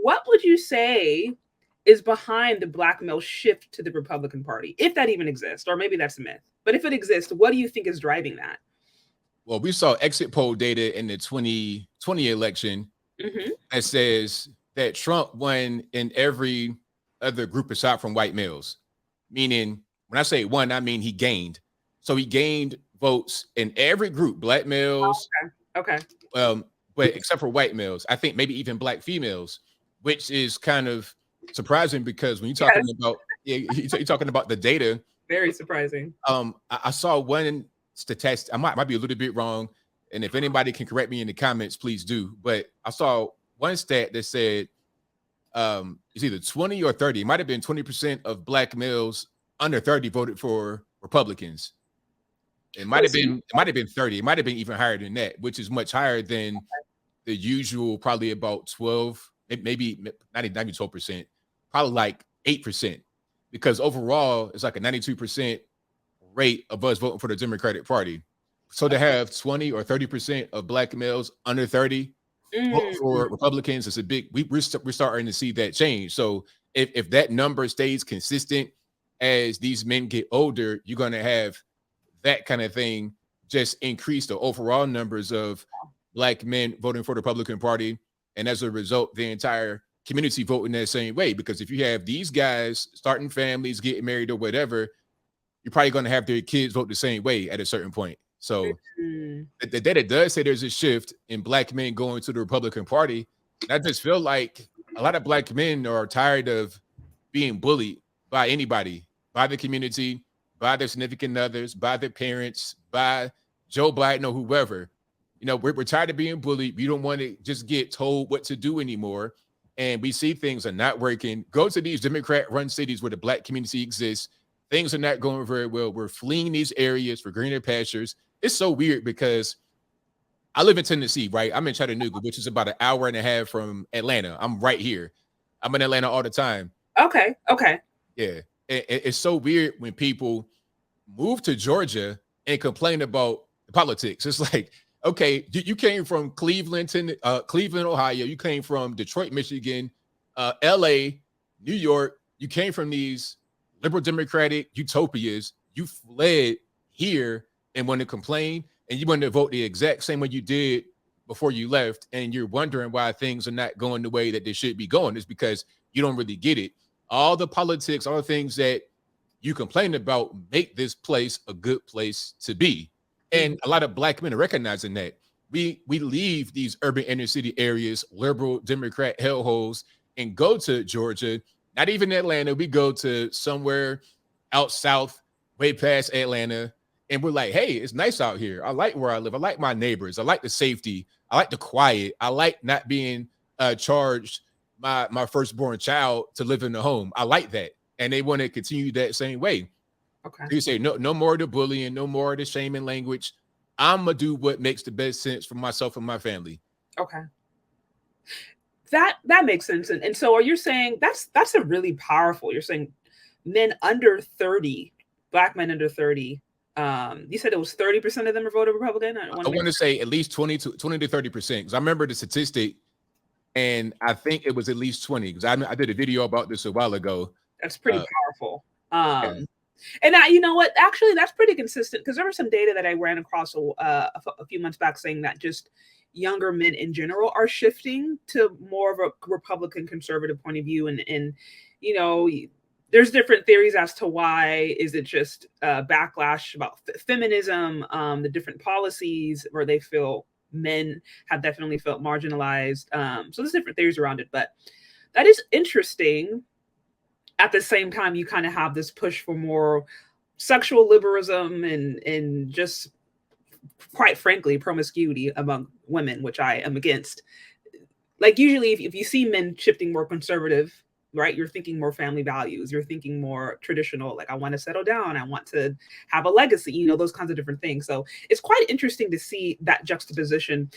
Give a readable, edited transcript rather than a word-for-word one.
what would you say is behind the black male shift to the Republican Party, if that even exists, or maybe that's a myth. But if it exists, what do you think is driving that? Well, we saw exit poll data in the 2020 election that says that Trump won in every other group aside from white males. Meaning, when I say won, I mean he gained. So he gained votes in every group, black males, Okay. but except for white males. I think maybe even black females, which is kind of surprising because when you're talking about you're talking about the data, very surprising. I saw one statistic. I might be a little bit wrong, and if anybody can correct me in the comments, please do. But I saw one stat that said it's either 20 or 30. It might have been 20% of black males under 30 voted for Republicans. It might have been 30. It might have been even higher than that, which is much higher than the usual, probably about 12, maybe not even 12%, probably like 8%. Because overall, it's like a 92% rate of us voting for the Democratic Party. So to have 20 or 30% of black males under 30 vote for Republicans is a big. We're starting to see that change. So if that number stays consistent as these men get older, you're going to have that kind of thing just increase the overall numbers of black men voting for the Republican Party, and as a result, the entire community voting that same way. Because if you have these guys starting families, getting married, or whatever, you're probably going to have their kids vote the same way at a certain point. So the data does say there's a shift in black men going to the Republican Party. And I just feel like a lot of black men are tired of being bullied by anybody, by the community, by their significant others, by their parents, by Joe Biden or whoever. You know, we're tired of being bullied. We don't want to just get told what to do anymore. And we see things are not working. Go to these Democrat-run cities where the black community exists. Things are not going very well. We're fleeing these areas for greener pastures. It's so weird because I live in Tennessee, right? I'm in Chattanooga, which is about an hour and a half from Atlanta. I'm right here. I'm in Atlanta all the time. Okay. Yeah. It's so weird when people move to Georgia and complain about politics. It's like, okay, you came from Cleveland, Ohio. You came from Detroit, Michigan, LA, New York. You came from these liberal democratic utopias. You fled here and want to complain, and you want to vote the exact same way you did before you left, and you're wondering why things are not going the way that they should be going. It's because you don't really get it. All the politics, all the things that you complain about make this place a good place to be. And a lot of black men are recognizing that. We leave these urban inner city areas, liberal Democrat hellholes, and go to Georgia, not even Atlanta. We go to somewhere out south, way past Atlanta, and we're like, hey, it's nice out here. I like where I live. I like my neighbors. I like the safety. I like the quiet. I like not being charged my firstborn child to live in the home. I like that. And they want to continue that same way. Okay. You say, no more of the bullying, no more of the shaming language. I'm going to do what makes the best sense for myself and my family. Okay. That makes sense. And so are you saying that's a really powerful, you're saying men under 30, black men under 30, you said it was 30% of them are voted Republican? I want to say at least 20 to 30%, because I remember the statistic, and I think it was at least 20, because I did a video about this a while ago. That's pretty powerful. And you know what? Actually, that's pretty consistent, because there was some data that I ran across a few months back saying that just younger men in general are shifting to more of a Republican conservative point of view. And you know, there's different theories as to why. Is it just backlash about feminism, the different policies where they feel men have definitely felt marginalized. So there's different theories around it, but that is interesting. At the same time, you kind of have this push for more sexual liberalism and just, quite frankly, promiscuity among women, which I am against. Like, usually if you see men shifting more conservative, right, you're thinking more family values, you're thinking more traditional, like I want to settle down, I want to have a legacy, you know, those kinds of different things. So it's quite interesting to see that juxtaposition.